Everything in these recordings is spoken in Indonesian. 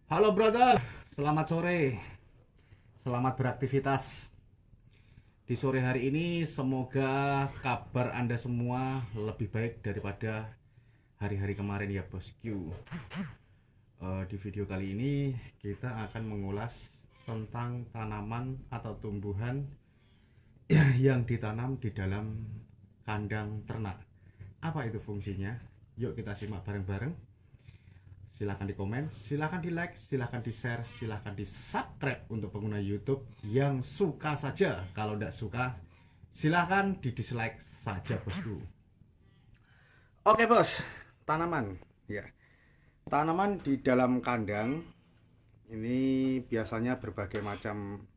Halo brother, selamat sore. Selamat beraktivitas. Di sore hari ini semoga kabar Anda semua lebih baik daripada hari-hari kemarin ya bosku. Di video kali ini kita akan mengulas tentang tanaman atau tumbuhan yang ditanam di dalam kandang ternak. Apa itu fungsinya? Yuk kita simak bareng-bareng. Silahkan di komen, silahkan di like, silahkan di share, silahkan di subscribe untuk pengguna YouTube yang suka saja. Kalau tidak suka, silahkan di dislike saja bosku. Oke bos, tanaman ya. Tanaman di dalam kandang ini biasanya berbagai macam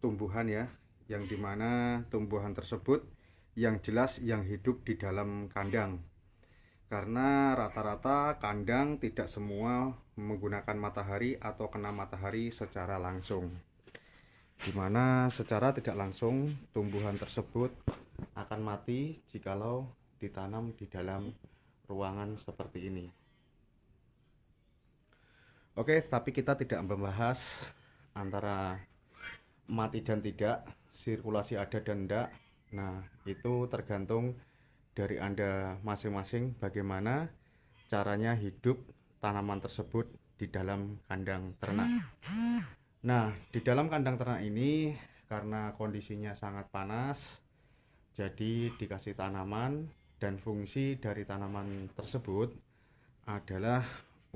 tumbuhan ya, yang dimana tumbuhan tersebut yang jelas yang hidup di dalam kandang. Karena rata-rata kandang tidak semua menggunakan matahari atau kena matahari secara langsung, dimana secara tidak langsung tumbuhan tersebut akan mati jikalau ditanam di dalam ruangan seperti ini. Oke, tapi kita tidak membahas antara mati dan tidak, sirkulasi ada dan tidak. Nah, itu tergantung dari Anda masing-masing bagaimana caranya hidup tanaman tersebut di dalam kandang ternak. Nah, di dalam kandang ternak ini karena kondisinya sangat panas, jadi dikasih tanaman, dan fungsi dari tanaman tersebut adalah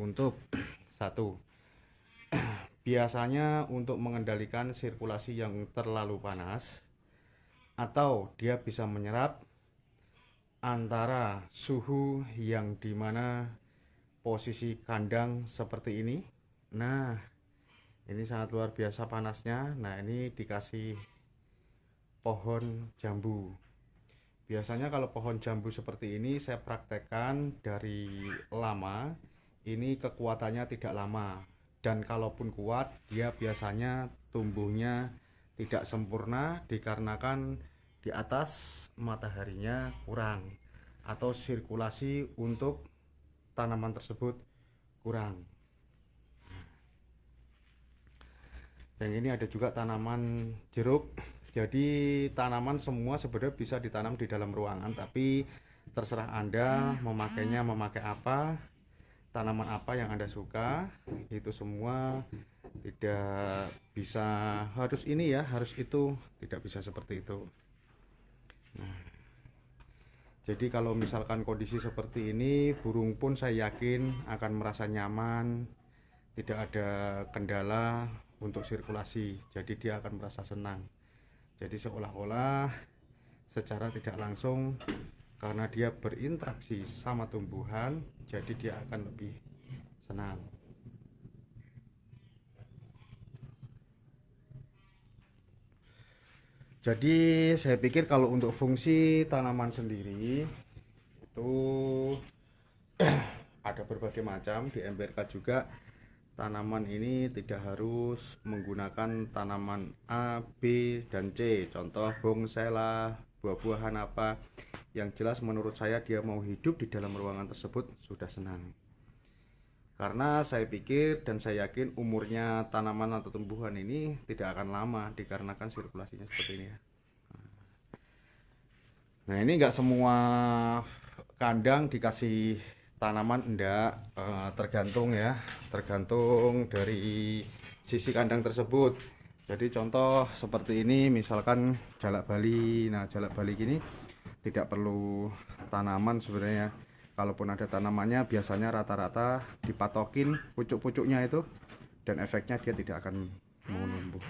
untuk satu, biasanya untuk mengendalikan sirkulasi yang terlalu panas, atau dia bisa menyerap antara suhu yang dimana posisi kandang seperti ini. Nah, ini sangat luar biasa panasnya. Nah, ini dikasih pohon jambu. Biasanya kalau pohon jambu seperti ini saya praktekkan dari lama, ini kekuatannya tidak lama, dan kalaupun kuat dia biasanya tumbuhnya tidak sempurna dikarenakan di atas mataharinya kurang atau sirkulasi untuk tanaman tersebut kurang. Dan ini ada juga tanaman jeruk. Jadi tanaman semua sebenarnya bisa ditanam di dalam ruangan, tapi terserah Anda memakainya memakai apa, tanaman apa yang Anda suka. Itu semua tidak bisa harus ini ya, harus itu, tidak bisa seperti itu. Nah, jadi kalau misalkan kondisi seperti ini, burung pun saya yakin akan merasa nyaman, tidak ada kendala untuk sirkulasi. Jadi dia akan merasa senang. Jadi seolah-olah secara tidak langsung, karena dia berinteraksi sama tumbuhan, jadi dia akan lebih senang. Jadi saya pikir kalau untuk fungsi tanaman sendiri itu ada berbagai macam. Di MBRK juga tanaman ini tidak harus menggunakan tanaman A, B, dan C. Contoh bonsai lah, buah-buahan apa. Yang jelas menurut saya dia mau hidup di dalam ruangan tersebut sudah senang. Karena saya pikir dan saya yakin umurnya tanaman atau tumbuhan ini tidak akan lama dikarenakan sirkulasinya seperti ini ya. Nah, ini enggak semua kandang dikasih tanaman, enggak, tergantung ya, tergantung dari sisi kandang tersebut. Jadi contoh seperti ini, misalkan jalak bali. Nah, jalak bali gini tidak perlu tanaman sebenarnya. Kalaupun ada tanamannya biasanya rata-rata dipatokin pucuk-pucuknya itu, dan efeknya dia tidak akan menumbuh.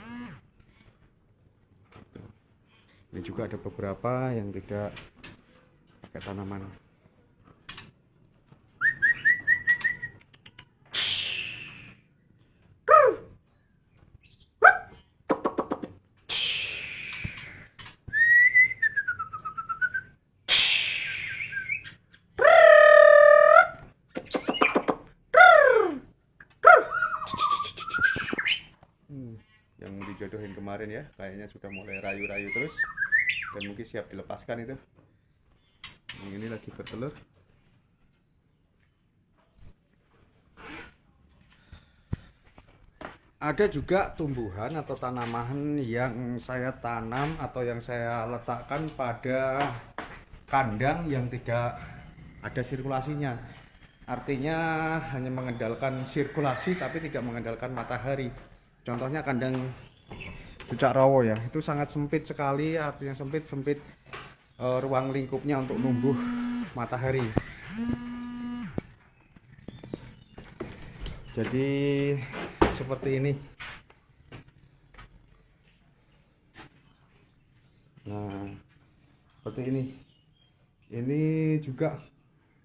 Ini juga ada beberapa yang tidak pakai tanaman. Yang dijodohin kemarin ya, kayaknya sudah mulai rayu-rayu terus dan mungkin siap dilepaskan itu. Yang ini lagi bertelur. ada juga tumbuhan atau tanaman yang saya tanam atau yang saya letakkan pada kandang yang tidak ada sirkulasinya. Artinya hanya mengandalkan sirkulasi tapi tidak mengandalkan matahari. Contohnya kandang cucak rawo ya, itu sangat sempit sekali, artinya sempit ruang lingkupnya untuk numbuh matahari. Jadi seperti ini. Nah, seperti ini. Ini juga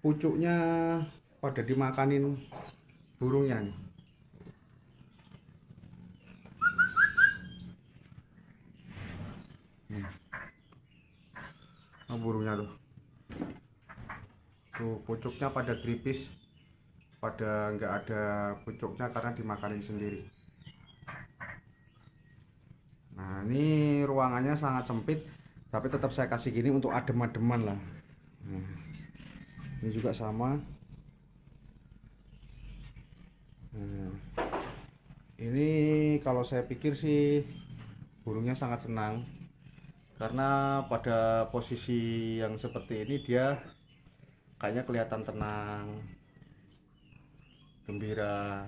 pucuknya pada dimakanin burungnya nih. Oh, burungnya tuh pucuknya pada gripis, pada nggak ada pucuknya karena dimakanin sendiri. Nah, ini ruangannya sangat sempit tapi tetap saya kasih gini untuk adem-ademan lah. Nah, ini juga sama. Nah, ini kalau saya pikir sih burungnya sangat senang karena pada posisi yang seperti ini dia kayaknya kelihatan tenang, gembira,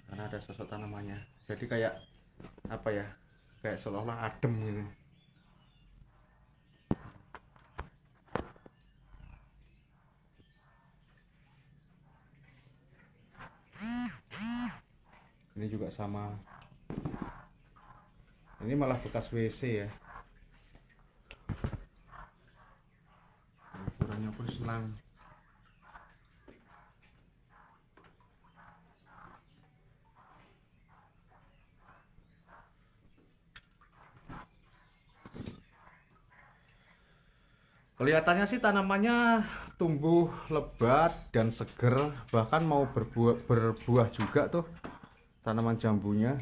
karena ada sosok tanamannya. Jadi kayak apa ya, kayak seolah-olah adem gitu. Ini juga sama. Ini malah bekas WC ya. Ukurannya pun selang. Kelihatannya sih tanamannya tumbuh lebat dan seger, bahkan mau berbuah juga tuh tanaman jambunya.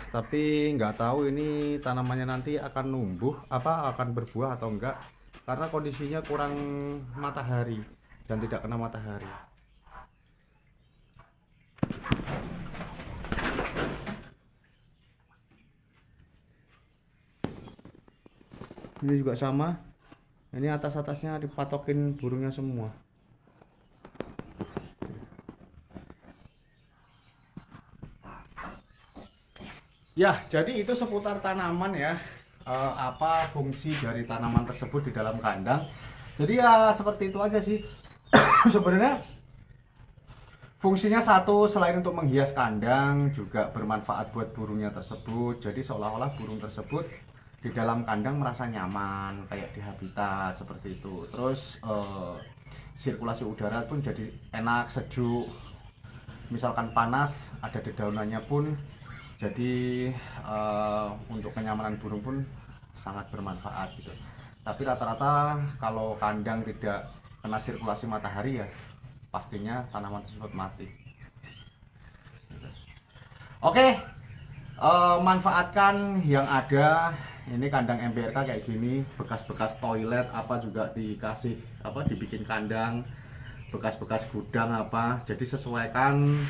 Tapi nggak tahu ini tanamannya nanti akan numbuh akan berbuah atau enggak, karena kondisinya kurang matahari dan tidak kena matahari. Ini juga sama. Ini atas-atasnya dipatokin burungnya semua. Ya, jadi itu seputar tanaman ya. Apa fungsi dari tanaman tersebut di dalam kandang. Jadi ya seperti itu aja sih. Sebenarnya fungsinya satu, selain untuk menghias kandang, juga bermanfaat buat burungnya tersebut. Jadi seolah-olah burung tersebut di dalam kandang merasa nyaman, kayak di habitat seperti itu. Terus sirkulasi udara pun jadi enak, sejuk. Misalkan panas, ada dedaunannya pun. Jadi untuk kenyamanan burung pun sangat bermanfaat gitu. Tapi rata-rata kalau kandang tidak kena sirkulasi matahari ya pastinya tanaman tersebut mati. Oke, manfaatkan yang ada. Ini kandang MBRK kayak gini, bekas-bekas toilet apa juga dikasih dibikin kandang, bekas-bekas gudang apa. Jadi sesuaikan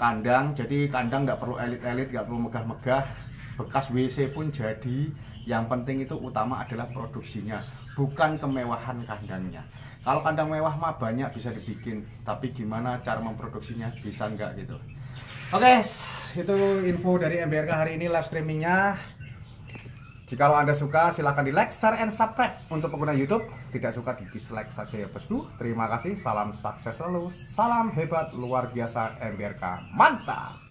kandang. Jadi kandang nggak perlu elit-elit, nggak perlu megah-megah. Bekas WC pun jadi. Yang penting itu utama adalah produksinya, bukan kemewahan kandangnya. Kalau kandang mewah mah banyak bisa dibikin, tapi gimana cara memproduksinya, bisa nggak gitu. Oke, itu info dari MBRK hari ini live streamingnya. Jika Anda suka silahkan di like, share, and subscribe. Untuk pengguna YouTube tidak suka di dislike saja ya bosku. Terima kasih, salam sukses selalu, salam hebat luar biasa MBRK, mantap.